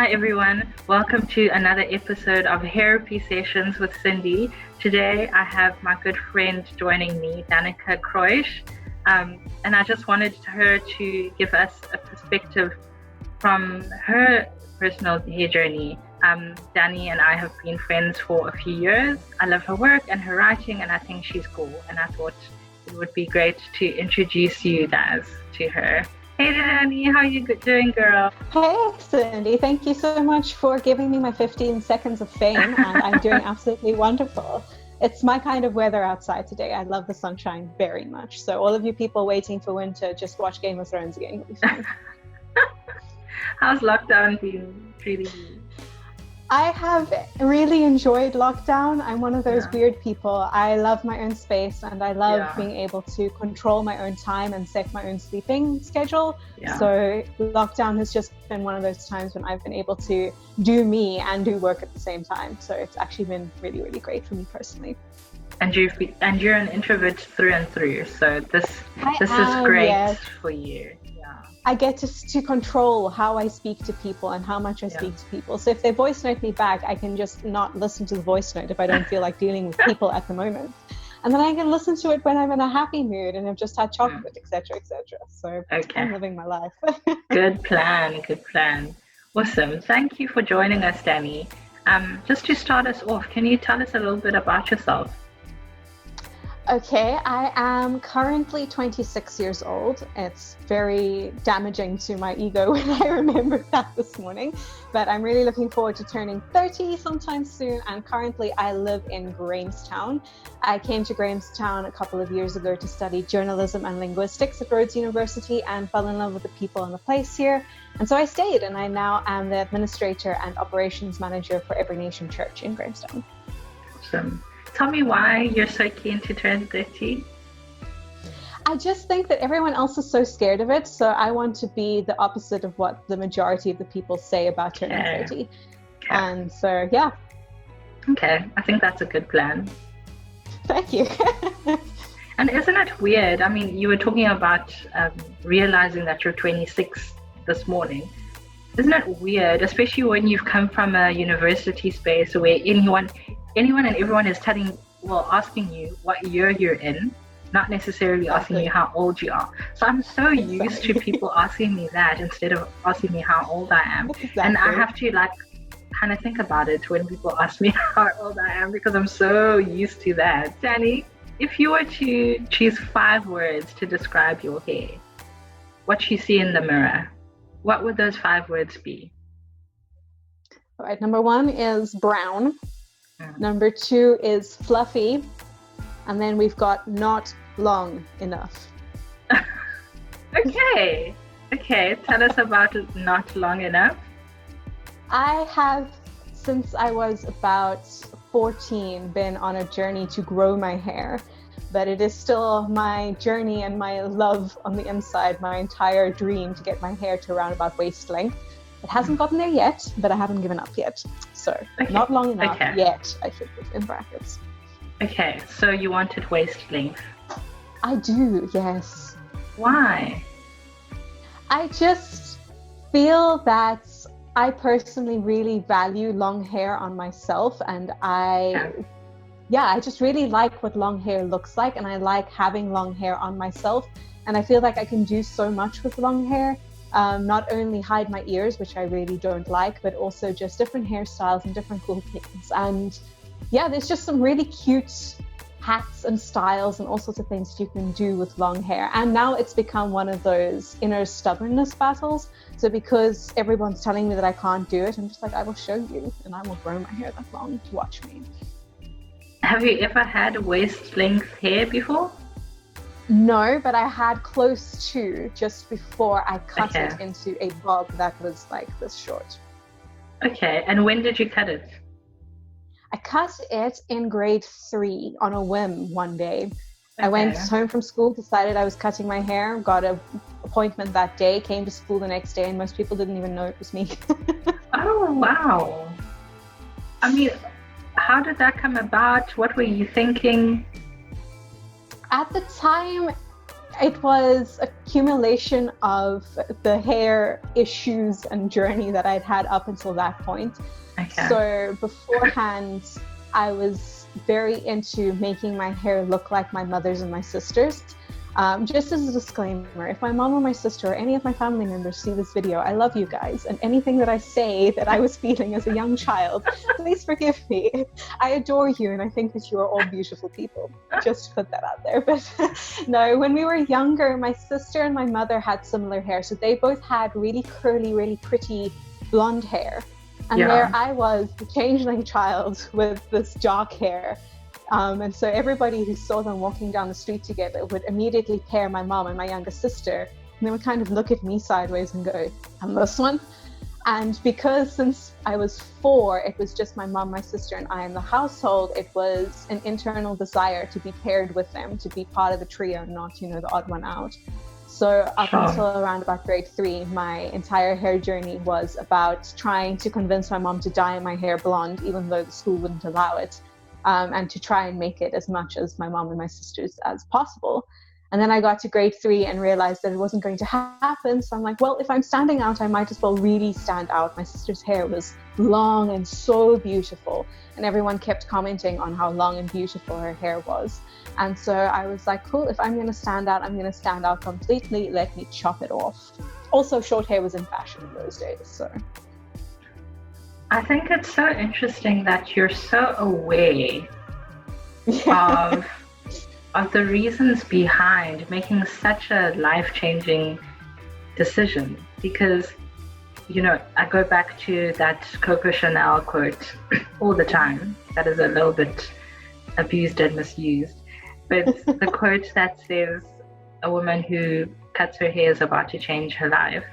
everyone. Welcome to another episode of Hairapy Sessions with Cindy. Today I have my good friend joining me, Danica Kreusch. And I just wanted her to give us a perspective from her personal hair journey. Dani and I have been friends for a few years. I love her work and her writing, and I think she's cool. And I thought it would be great to introduce you guys to her. Hey Dani, how you doing, girl? Hey Cindy, thank you so much for giving me my 15 seconds of fame, and I'm doing absolutely wonderful. It's my kind of weather outside today. I love the sunshine very much. So all of you people waiting for winter, just watch Game of Thrones again. You'll be fine. How's lockdown been treating you? I have really enjoyed lockdown. I'm one of those weird people. I love my own space, and I love being able to control my own time and set my own sleeping schedule. So lockdown has just been one of those times when I've been able to do me and do work at the same time. So it's actually been really, really great for me personally. And you're an introvert through and through. So this is great for you. I get to control how I speak to people and how much I speak to people. So if they voice note me back, I can just not listen to the voice note if I don't feel like dealing with people at the moment. And then I can listen to it when I'm in a happy mood and I've just had chocolate, etc., etc. So I'm living my life. Good plan. Awesome. Thank you for joining us, Dani. Just to start us off, can you tell us a little bit about yourself? Okay, I am currently 26 years old. It's very damaging to my ego when I remember that this morning, but I'm really looking forward to turning 30 sometime soon, and currently I live in Grahamstown. I came to Grahamstown a couple of years ago to study journalism and linguistics at Rhodes University and fell in love with the people and the place here, and so I stayed, and I now am the administrator and operations manager for Every Nation Church in Grahamstown. Awesome. Tell me why you're so keen to turn 30. I just think that everyone else is so scared of it. So I want to be the opposite of what the majority of the people say about turning 30. Okay. And so, Okay, I think that's a good plan. Thank you. And isn't it weird? I mean, you were talking about realizing that you're 26 this morning. Isn't it weird, especially when you've come from a university space where anyone and everyone is asking you what year you're in, not necessarily asking you how old you are. So I'm so used to people asking me that instead of asking me how old I am. And I have to kind of think about it when people ask me how old I am, because I'm so used to that. Dani, if you were to choose 5 words to describe your hair, what you see in the mirror, what would those 5 words be? All right, number 1 is brown. Number 2 is fluffy. And then we've got not long enough. Okay. Tell us about not long enough. I have, since I was about 14, been on a journey to grow my hair. But it is still my journey and my love on the inside, my entire dream to get my hair to around about waist length. It hasn't gotten there yet, but I haven't given up yet. So not long enough yet, I should put in brackets. Okay, so you wanted waist length. I do, yes. Why? I just feel that I personally really value long hair on myself, and I just really like what long hair looks like, and I like having long hair on myself, and I feel like I can do so much with long hair. Not only hide my ears, which I really don't like, but also just different hairstyles and different cool things. And there's just some really cute hats and styles and all sorts of things you can do with long hair. And now it's become one of those inner stubbornness battles. So because everyone's telling me that I can't do it, I'm just like, I will show you, and I will grow my hair that long to watch me. Have you ever had waist length hair before? No, but I had close to just before I cut it into a bob that was like this short. Okay, and when did you cut it? I cut it in grade 3 on a whim one day. I went home from school, decided I was cutting my hair, got an appointment that day, came to school the next day, and most people didn't even know it was me. Oh, wow. I mean, how did that come about? What were you thinking? At the time, It was accumulation of the hair issues and journey that I'd had up until that point. Okay. So beforehand, I was very into making my hair look like my mother's and my sister's. Just as a disclaimer, if my mom or my sister or any of my family members see this video, I love you guys, and anything that I say that I was feeling as a young child, please forgive me. I adore you, and I think that you are all beautiful people. Just to put that out there. But no, when we were younger, my sister and my mother had similar hair, so they both had really curly, really pretty blonde hair. And there I was, the changeling child with this dark hair. And so everybody who saw them walking down the street together would immediately pair my mom and my younger sister. And they would kind of look at me sideways and go, "And this one?" And because since I was 4, it was just my mom, my sister, and I in the household, it was an internal desire to be paired with them, to be part of the trio, not, the odd one out. So up until around about grade 3, my entire hair journey was about trying to convince my mom to dye my hair blonde, even though the school wouldn't allow it. And to try and make it as much as my mom and my sisters as possible. And then I got to grade 3 and realized that it wasn't going to happen. So I'm like, well, if I'm standing out, I might as well really stand out. My sister's hair was long and so beautiful. And everyone kept commenting on how long and beautiful her hair was. And so I was like, cool, if I'm going to stand out, I'm going to stand out completely. Let me chop it off. Also, short hair was in fashion in those days, so... I think it's so interesting that you're so aware of the reasons behind making such a life-changing decision. Because, I go back to that Coco Chanel quote all the time. That is a little bit abused and misused. But the quote that says, a woman who cuts her hair is about to change her life.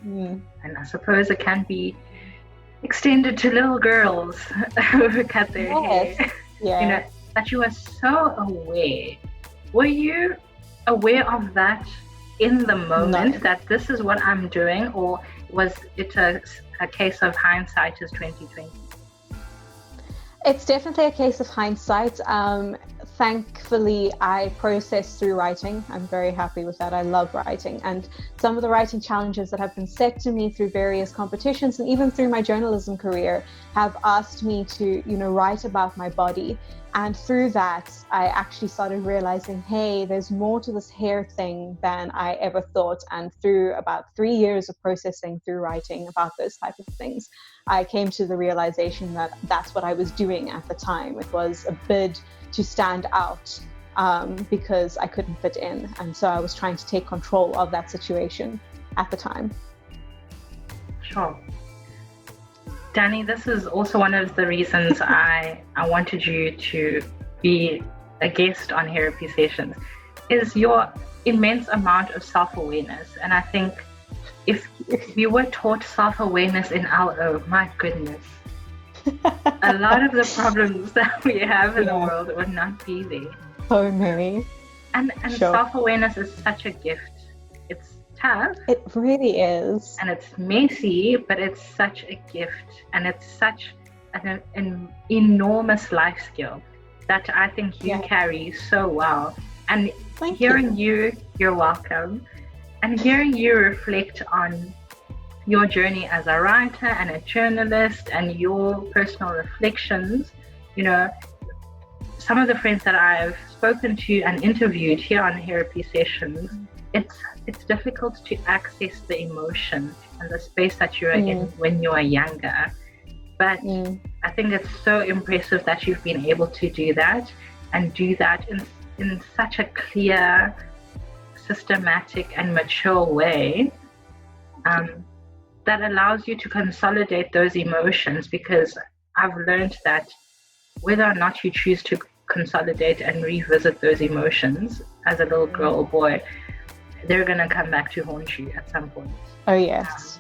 And I suppose it can be extended to little girls who cut their hair. Yeah. That you are so aware. Were you aware of that in the moment, that this is what I'm doing, or was it a case of hindsight is 2020? It's definitely a case of hindsight. Thankfully, I processed through writing. I'm very happy with that. I love writing. And some of the writing challenges that have been set to me through various competitions and even through my journalism career have asked me to, write about my body. And through that, I actually started realizing, hey, there's more to this hair thing than I ever thought. And through about 3 years of processing through writing about those type of things, I came to the realization that that's what I was doing at the time. It was a bid to stand out because I couldn't fit in. And so I was trying to take control of that situation at the time. Sure. Dani, this is also one of the reasons I wanted you to be a guest on Hairapy Sessions, is your immense amount of self-awareness. And I think if we were taught self-awareness in LO, my goodness, a lot of the problems that we have in the world would not be there. So many. And self-awareness is such a gift. It's tough. It really is. And it's messy, but it's such a gift. And it's such an enormous life skill that I think you carry so well. And hearing you're welcome. And hearing you reflect on your journey as a writer and a journalist and your personal reflections, some of the friends that I've spoken to and interviewed here on Hairapy Sessions, it's difficult to access the emotion and the space that you're in when you are younger. But I think it's so impressive that you've been able to do that and do that in such a clear, systematic and mature way that allows you to consolidate those emotions, because I've learned that whether or not you choose to consolidate and revisit those emotions as a little girl or boy, they're going to come back to haunt you at some point. Oh, yes.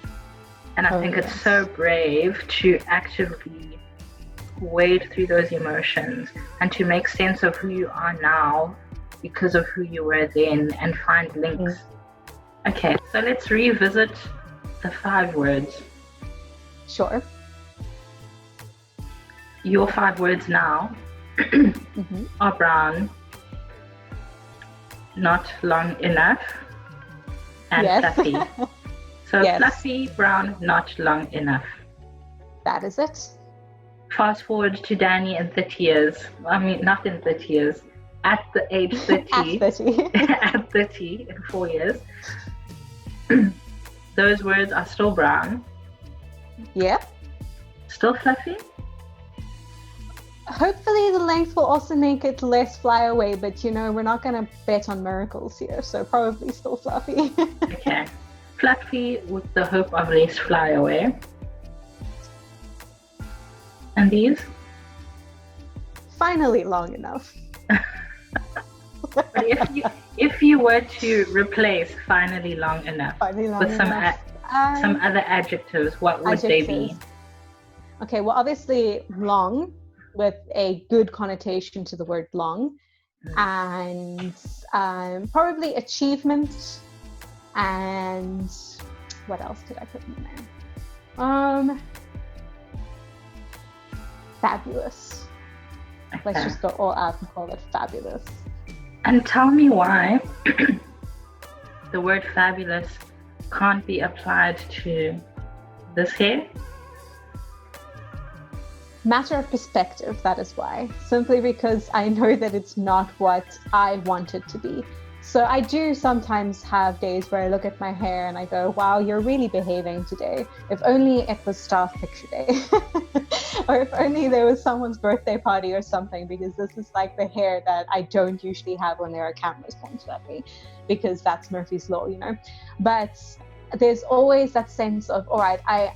And I think it's so brave to actively wade through those emotions and to make sense of who you are now because of who you were then and find links. Okay, so let's revisit the 5 words. Sure. Your 5 words now are brown, not long enough, and Yes. fluffy. So Yes. fluffy, brown, not long enough. That is it. Fast forward to Danny in 30 years. I mean, not in 30 years. At the age 30. At 30. At 30 in 4 years. Those words are still brown. Yeah. Still fluffy. Hopefully the length will also make it less fly away, but we're not going to bet on miracles here, so probably still fluffy. Okay. Fluffy with the hope of less fly away. And these? Finally long enough. But if you were to replace finally long enough with some other adjectives, what would they be? Okay, well, obviously long with a good connotation to the word long, and probably achievement, and what else could I put in there? Fabulous. Okay. Let's just go all out and call it fabulous. And tell me why the word fabulous can't be applied to this hair? Matter of perspective, that is why. Simply because I know that it's not what I want it to be. So I do sometimes have days where I look at my hair and I go, wow, you're really behaving today. If only it was staff picture day. Or if only there was someone's birthday party or something, because this is like the hair that I don't usually have when there are cameras pointed at me, because that's Murphy's Law, But there's always that sense of, all right, I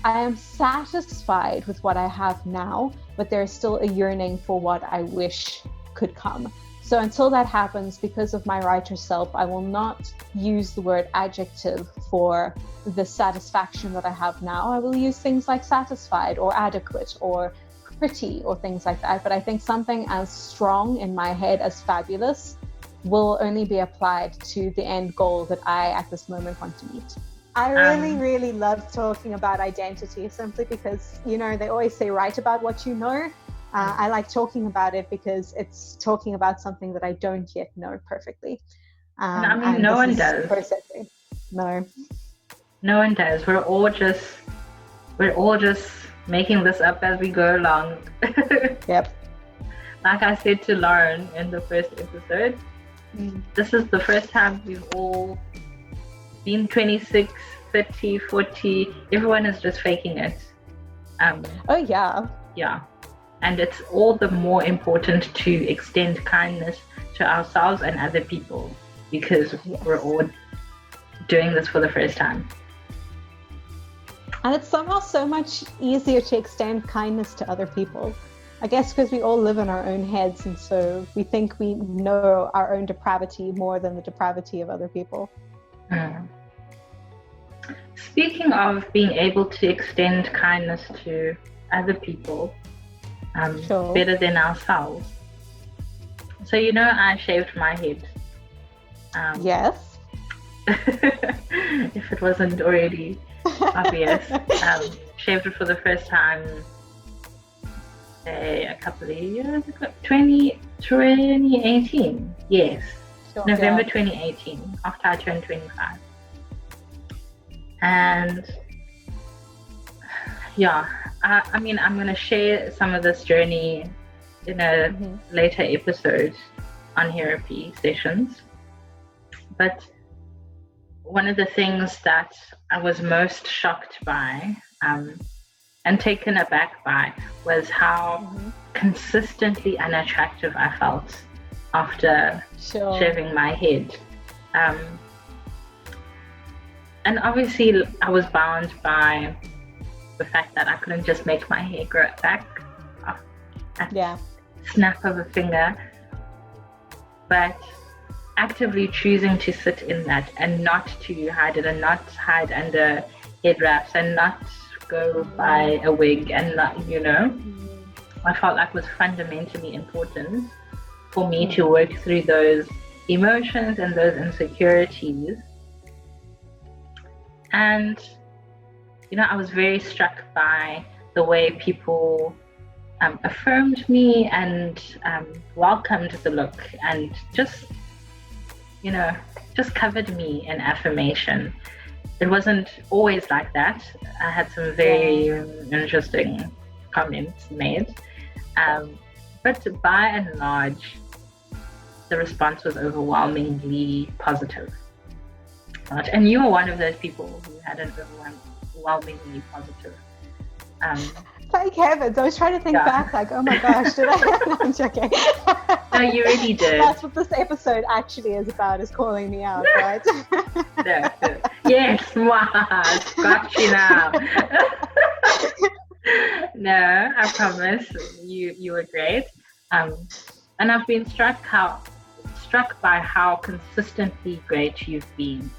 am satisfied with what I have now, but there's still a yearning for what I wish could come. So until that happens, because of my writer self, I will not use the word adjective for the satisfaction that I have now. I will use things like satisfied or adequate or pretty or things like that. But I think something as strong in my head as fabulous will only be applied to the end goal that I at this moment want to meet. I really love talking about identity, simply because, they always say write about what you know. I like talking about it because it's talking about something that I don't yet know perfectly. And no one does. Processing. No one does. We're all just making this up as we go along. Yep. Like I said to Lauren in the first episode, this is the first time we've all been 26, 30, 40. Everyone is just faking it. Oh yeah. Yeah. And it's all the more important to extend kindness to ourselves and other people, because we're all doing this for the first time. And it's somehow so much easier to extend kindness to other people. I guess because we all live in our own heads, and so we think we know our own depravity more than the depravity of other people. Speaking of being able to extend kindness to other people, better than ourselves. So I shaved my head. Yes. If it wasn't already obvious. Shaved it for the first time, say a couple of years ago. 2018. Yes. Sure, November 2018, after I turned 25. And I mean, I'm going to share some of this journey in a later episode on Hairapy Sessions. But one of the things that I was most shocked by and taken aback by was how consistently unattractive I felt after shaving my head. And obviously I was bound by the fact that I couldn't just make my hair grow back at snap of a finger, but actively choosing to sit in that and not to hide it, and not hide under head wraps, and not go buy a wig, and not, I felt like it was fundamentally important for me to work through those emotions and those insecurities. And I was very struck by the way people affirmed me and welcomed the look, and just just covered me in affirmation. It wasn't always like that. I had some very interesting comments made. But by and large, the response was overwhelmingly positive. And you were one of those people who had an overwhelmingly positive. Thank heavens. I was trying to think back, like, oh my gosh, did I? No, I'm joking. No, you really did. That's what this episode actually is about, is calling me out, right? No. Yes, got you now. No, I promise. You were great. And I've been struck by how consistently great you've been.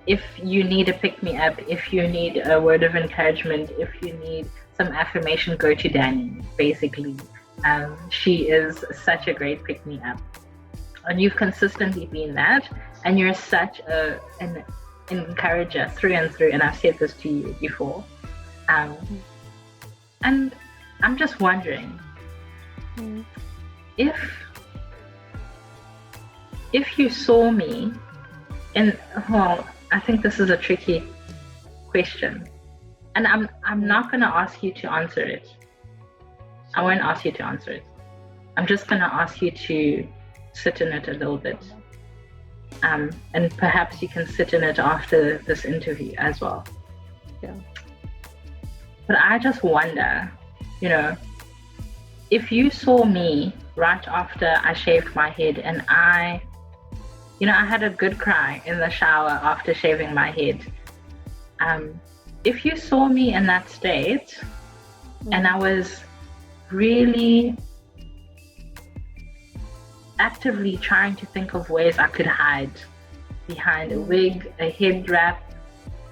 If you need a pick-me-up, if you need a word of encouragement, if you need some affirmation, go to Dani, basically. She is such a great pick-me-up. And you've consistently been that. And you're such an encourager through and through. And I've said this to you before. And I'm just wondering, if you saw me I think this is a tricky question, and I'm not going to ask you to answer it. I won't ask you to answer it. I'm just going to ask you to sit in it a little bit, and perhaps you can sit in it after this interview as well. Yeah. But I just wonder, if you saw me right after I shaved my head, and I had a good cry in the shower after shaving my head. If you saw me in that state, and I was really actively trying to think of ways I could hide behind a wig, a head wrap,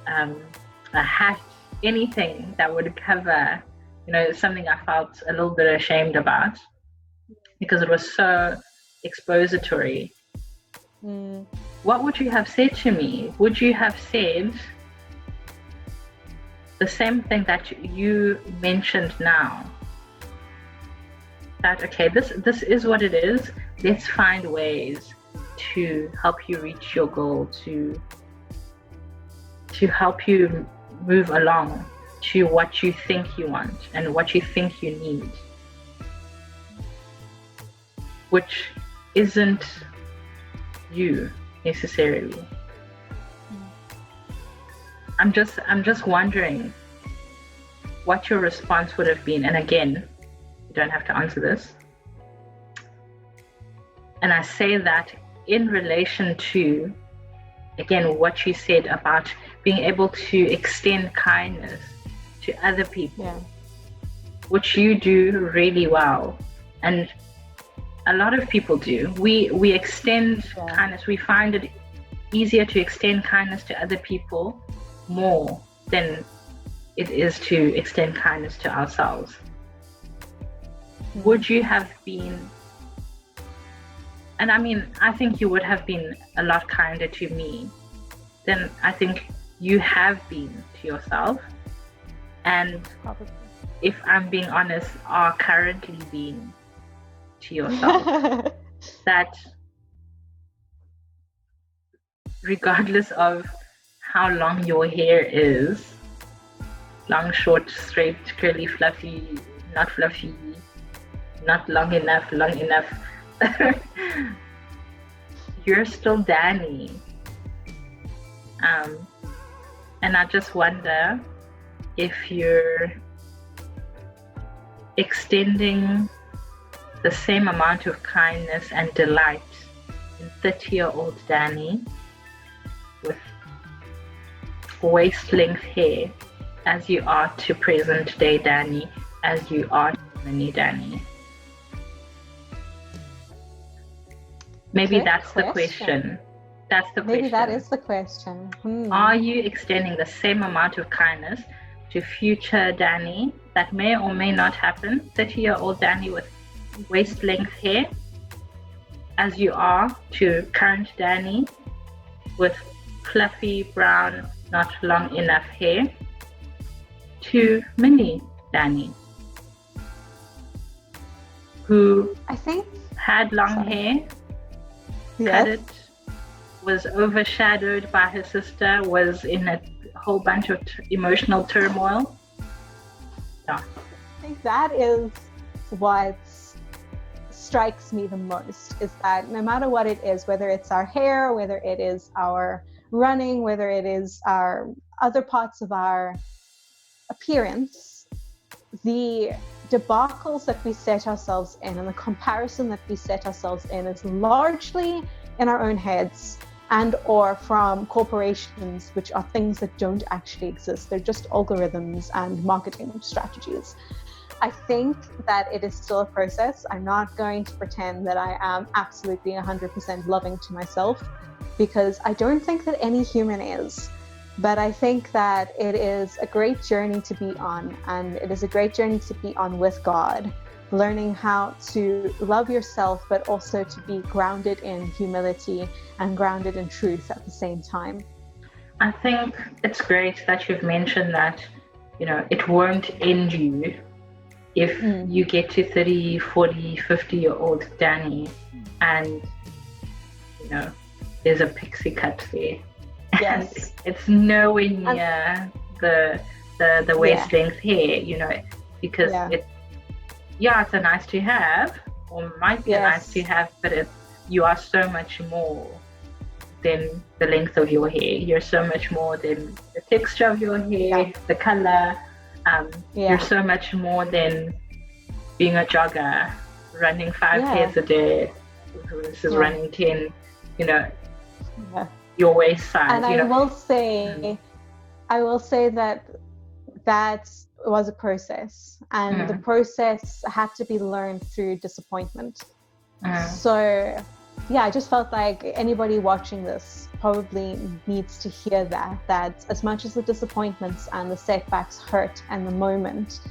a hat, anything that would cover, something I felt a little bit ashamed about because it was so expository. What would you have said to me? Would you have said the same thing that you mentioned now? That, okay, this is what it is. Let's find ways to help you reach your goal, to help you move along to what you think you want and what you think you need, which isn't you necessarily. I'm just wondering what your response would have been. And again, you don't have to answer this. And I say that in relation to, again, what you said about being able to extend kindness to other people, which you do really well. And a lot of people do. We extend kindness. We find it easier to extend kindness to other people more than it is to extend kindness to ourselves. Would you have been, and I think you would have been a lot kinder to me than I think you have been to yourself, and if I'm being honest, are currently being to yourself. That regardless of how long your hair is, long, short, straight, curly, fluffy, not fluffy, not long enough, you're still Dani. And I just wonder if you're extending the same amount of kindness and delight in 30-year-old Dani with waist-length hair as you are to present-day Dani, as you are to mini Dani. Maybe that's the question. That's the question. Maybe that is the question. Are you extending the same amount of kindness to future Dani that may or may not happen, 30-year-old Dani with waist-length hair, as you are to current Dani with fluffy, brown, not long enough hair, to mini Dani, who I think had long hair cut it, was overshadowed by her sister, was in a whole bunch of emotional turmoil. Yeah. I think that is what strikes me the most, is that no matter what it is, whether it's our hair, whether it is our running, whether it is our other parts of our appearance, the debacles that we set ourselves in and the comparison that we set ourselves in is largely in our own heads and or from corporations, which are things that don't actually exist. They're just algorithms and marketing strategies. I think that it is still a process. I'm not going to pretend that I am absolutely 100% loving to myself, because I don't think that any human is. But I think that it is a great journey to be on, and it is a great journey to be on with God, learning how to love yourself, but also to be grounded in humility and grounded in truth at the same time. I think it's great that you've mentioned that, it won't end you if you get to 30, 40, 50-year-old Danny and, there's a pixie cut there. Yes. It's nowhere near the waist length hair, because it's a nice to have, or might be a nice to have, but you are so much more than the length of your hair. You're so much more than the texture of your hair, the color. You're so much more than being a jogger, running 5 pairs a day versus running 10, your waist size. And I will say that was a process, and the process had to be learned through disappointment. So I just felt like anybody watching this probably needs to hear that as much as the disappointments and the setbacks hurt in the moment,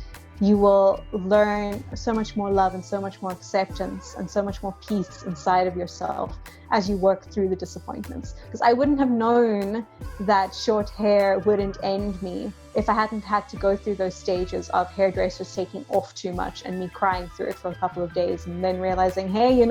you will learn so much more love and so much more acceptance and so much more peace inside of yourself as you work through the disappointments. Because I wouldn't have known that short hair wouldn't end me if I hadn't had to go through those stages of hairdressers taking off too much and me crying through it for a couple of days and then realizing, hey,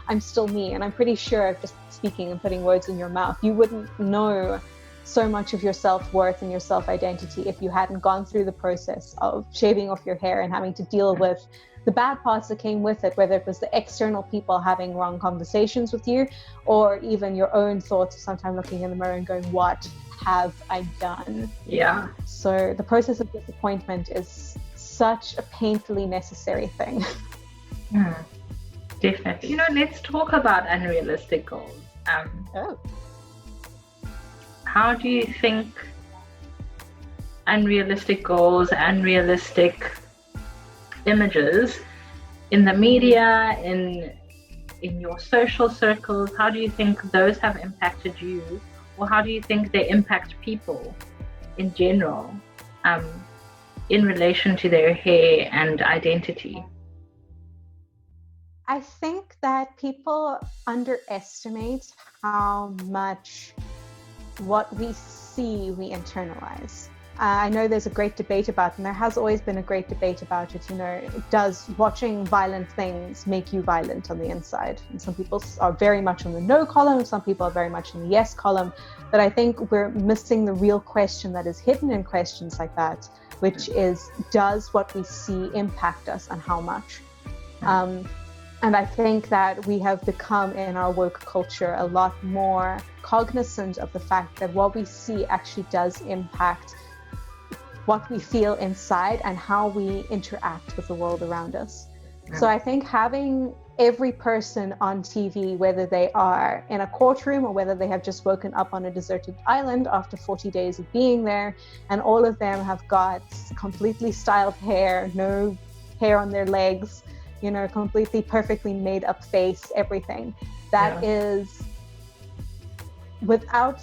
I'm still me. And I'm pretty sure, just speaking and putting words in your mouth, you wouldn't know so much of your self-worth and your self-identity if you hadn't gone through the process of shaving off your hair and having to deal with the bad parts that came with it, whether it was the external people having wrong conversations with you, or even your own thoughts of sometimes looking in the mirror and going, what have I done? Yeah. So the process of disappointment is such a painfully necessary thing. Definitely. Let's talk about unrealistic goals. How do you think unrealistic goals, unrealistic images in the media, in your social circles, how do you think those have impacted you? Or how do you think they impact people in general, in relation to their hair and identity? I think that people underestimate how much what we see we internalize. I know there's a great debate about it, and there has always been a great debate about it. Does watching violent things make you violent on the inside? And some people are very much on the no column, some people are very much in the yes column. But I think we're missing the real question that is hidden in questions like that, which is, does what we see impact us, and how much? And I think that we have become, in our woke culture, a lot more cognizant of the fact that what we see actually does impact what we feel inside and how we interact with the world around us. So I think having every person on TV, whether they are in a courtroom or whether they have just woken up on a deserted island after 40 days of being there, and all of them have got completely styled hair, no hair on their legs, completely perfectly made up face, everything. That is, without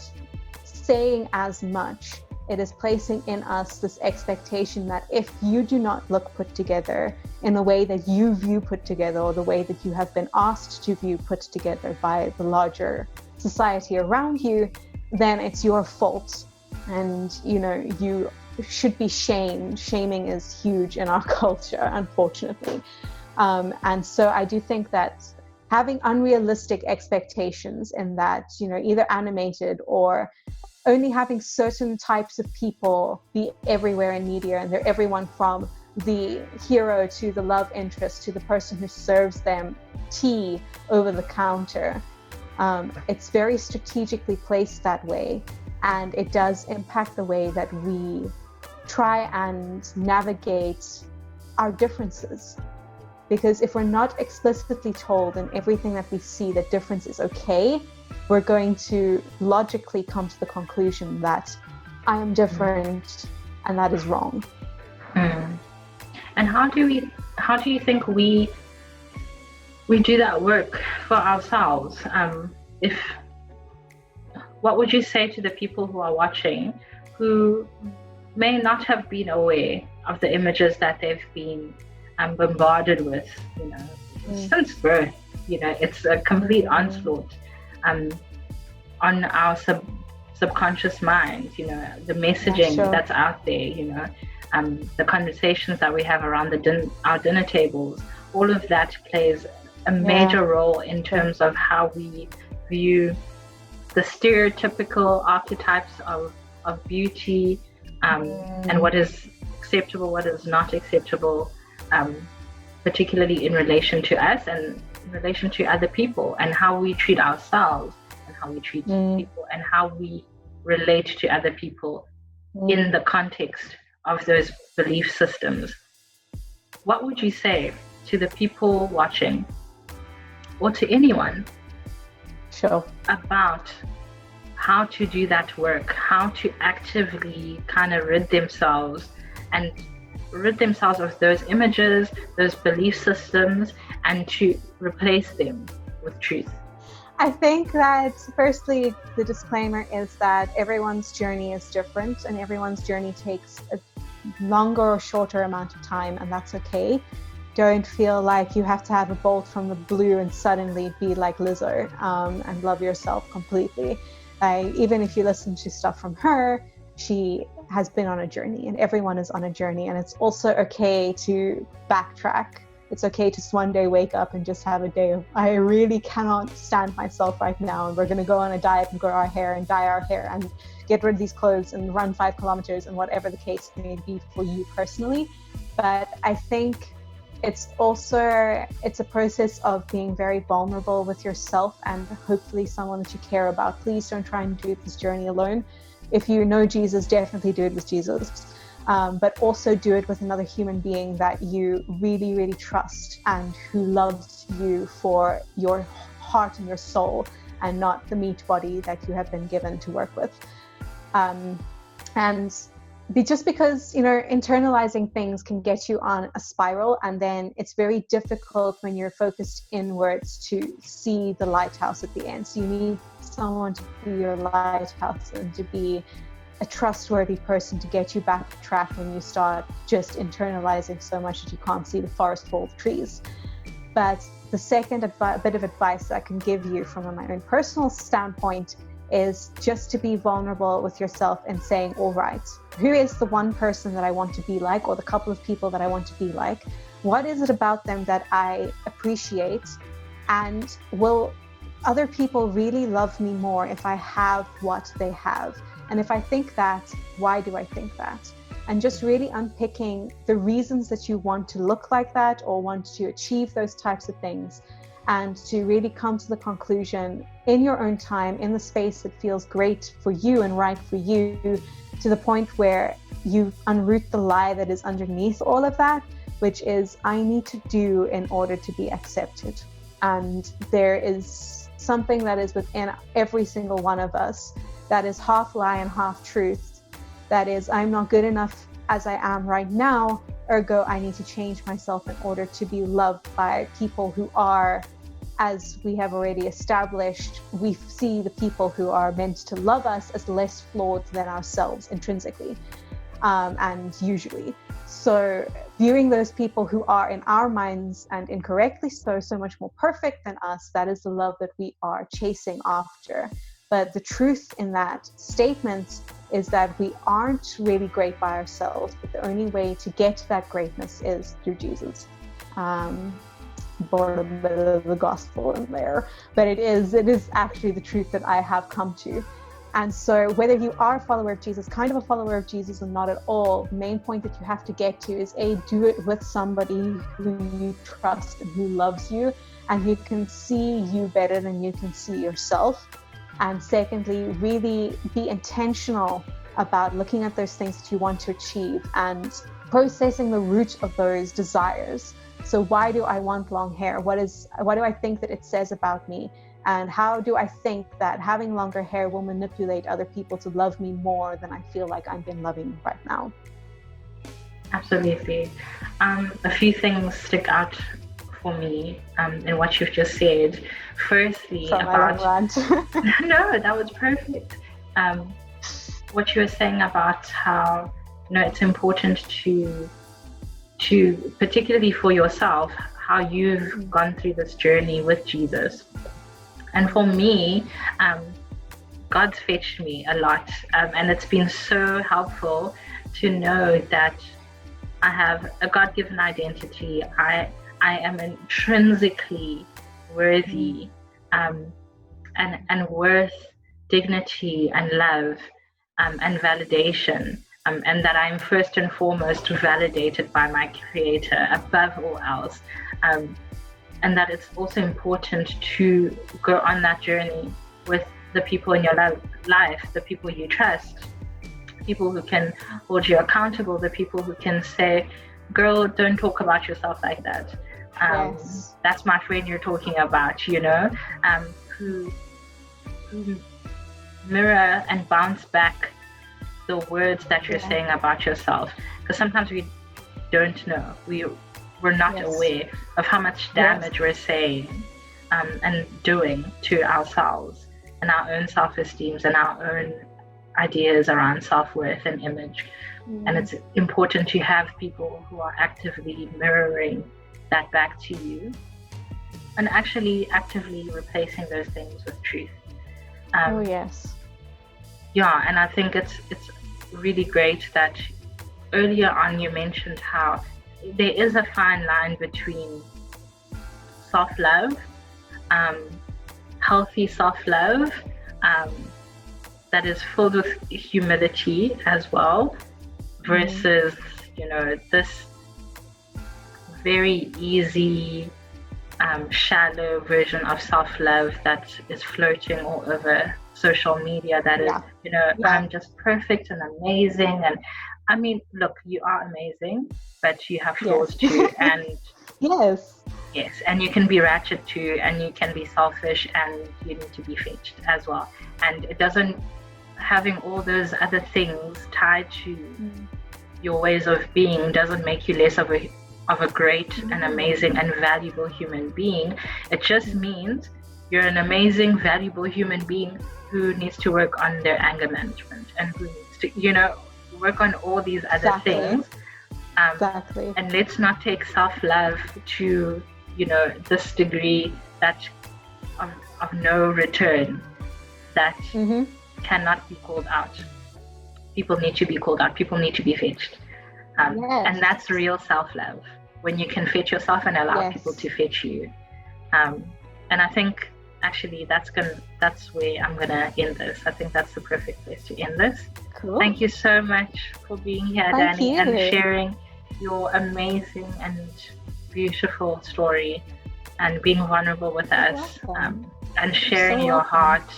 saying as much, it is placing in us this expectation that if you do not look put together in the way that you view put together, or the way that you have been asked to view put together by the larger society around you, then it's your fault. And, you should be shamed. Shaming is huge in our culture, unfortunately. And so I do think that having unrealistic expectations in that, either animated or only having certain types of people be everywhere in media, and they're everyone from the hero to the love interest to the person who serves them tea over the counter. It's very strategically placed that way, and it does impact the way that we try and navigate our differences. Because if we're not explicitly told in everything that we see that difference is okay, we're going to logically come to the conclusion that I am different and that is wrong. And how do you think we do that work for ourselves? What would you say to the people who are watching who may not have been aware of the images that they've been bombarded with, since birth? It's a complete onslaught on our subconscious minds, the messaging that's out there, the conversations that we have around our dinner tables. All of that plays a major role in terms of how we view the stereotypical archetypes of beauty, and what is acceptable, what is not acceptable, particularly in relation to us and in relation to other people, and how we treat ourselves and how we treat people and how we relate to other people in the context of those belief systems. What would you say to the people watching, or to anyone, about how to do that work, how to actively kind of rid themselves of those images, those belief systems, and to replace them with truth? I think that firstly, the disclaimer is that everyone's journey is different, and everyone's journey takes a longer or shorter amount of time, and that's okay. Don't feel like you have to have a bolt from the blue and suddenly be like Lizzo, and love yourself completely. Even if you listen to stuff from her, she has been on a journey, and everyone is on a journey, and it's also okay to backtrack. It's okay to one day wake up and just have a day of, I really cannot stand myself right now, and we're going to go on a diet and grow our hair and dye our hair and get rid of these clothes and run 5 kilometers, and whatever the case may be for you personally. But I think it's a process of being very vulnerable with yourself and hopefully someone that you care about. Please don't try and do this journey alone. If you know Jesus, definitely do it with Jesus. But also do it with another human being that you really, really trust and who loves you for your heart and your soul, and not the meat body that you have been given to work with. Just because, internalizing things can get you on a spiral, and then it's very difficult when you're focused inwards to see the lighthouse at the end. So you need someone to be your lighthouse and to be a trustworthy person to get you back on track when you start just internalizing so much that you can't see the forest full of trees. But the second bit of advice I can give you from my own personal standpoint is just to be vulnerable with yourself and saying, all right, who is the one person that I want to be like, or the couple of people that I want to be like? What is it about them that I appreciate? And will other people really love me more if I have what they have? And if I think that, why do I think that? And just really unpicking the reasons that you want to look like that or want to achieve those types of things, and to really come to the conclusion in your own time, in the space that feels great for you and right for you, to the point where you unroot the lie that is underneath all of that, which is, I need to do in order to be accepted. And there is something that is within every single one of us that is half lie and half truth. That is, I'm not good enough as I am right now, ergo I need to change myself in order to be loved by people who are, as we have already established, we see the people who are meant to love us as less flawed than ourselves intrinsically, and usually. So viewing those people who are in our minds, and incorrectly so much more perfect than us, that is the love that we are chasing after. But the truth in that statement is that we aren't really great by ourselves, but the only way to get to that greatness is through Jesus. brought a bit of the gospel in there, but it is actually the truth that I have come to. And so whether you are a follower of Jesus, kind of a follower of Jesus, or not at all, the main point that you have to get to is do it with somebody who you trust and who loves you and who can see you better than you can see yourself. And secondly, really be intentional about looking at those things that you want to achieve and processing the root of those desires. So why do I want long hair? What do I think that it says about me? And how do I think that having longer hair will manipulate other people to love me more than I feel like I'm been loving right now? Absolutely. A few things stick out for me in what you've just said. Firstly, no, that was perfect. What you were saying about how it's important to particularly for yourself, how you've gone through this journey with Jesus. And for me, God's fetched me a lot, and it's been so helpful to know that I have a God-given identity. I am intrinsically worthy, and worth dignity and love, and validation, and that I'm first and foremost validated by my Creator above all else. And that it's also important to go on that journey with the people in your life, the people you trust, people who can hold you accountable, the people who can say, girl, don't talk about yourself like that. Yes. That's my friend you're talking about, who mirror and bounce back the words that you're saying about yourself. Because sometimes we don't know. We're not aware of how much damage we're saying and doing to ourselves and our own self-esteem and our own ideas around self-worth and image. And it's important to have people who are actively mirroring that back to you and actually actively replacing those things with truth. Yeah, and I think it's really great that earlier on you mentioned how there is a fine line between self-love, healthy self-love, that is filled with humility as well, versus, this very easy, shallow version of self-love that is floating all over social media that is, I'm just perfect and amazing. And I mean, look, you are amazing, but you have flaws too. And yes, and you can be ratchet too, and you can be selfish, and you need to be fetched as well. And it doesn't, having all those other things tied to your ways of being doesn't make you less of a great and amazing and valuable human being. It just means you're an amazing, valuable human being who needs to work on their anger management and who needs to, work on all these other things. And let's not take self-love to, this degree that of no return that cannot be called out. People need to be called out. People need to be fetched. And that's real self-love, when you can fetch yourself and allow people to fetch you. And I think actually that's where I'm gonna end this. I think that's the perfect place to end this. Cool. Thank you so much for being here, Dani, and sharing your amazing and beautiful story and being vulnerable with us, and sharing your heart.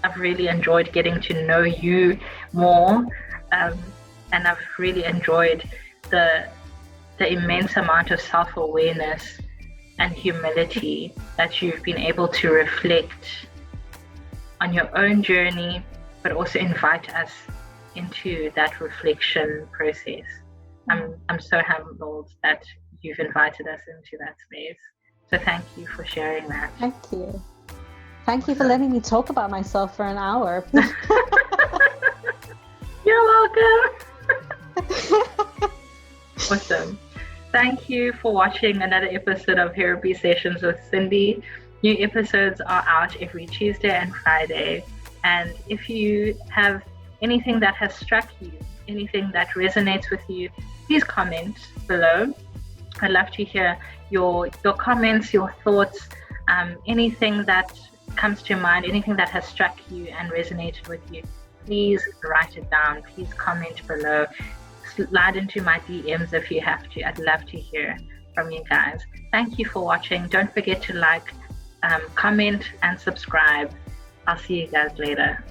I've really enjoyed getting to know you more, and I've really enjoyed the immense amount of self-awareness and humility that you've been able to reflect on your own journey, but also invite us into that reflection process. I'm so humbled that you've invited us into that space. So thank you for sharing that. Thank you. Thank you for letting me talk about myself for an hour. You're welcome. Awesome. Thank you for watching another episode of Hairapy Sessions with Cindy. New episodes are out every Tuesday and Friday. And if you have anything that has struck you, anything that resonates with you, please comment below. I'd love to hear your comments, your thoughts, anything that comes to mind, anything that has struck you and resonated with you. Please write it down. Please comment below. Slide into my DMs if you have to. I'd love to hear from you guys. Thank you for watching. Don't forget to like, comment, and subscribe. I'll see you guys later.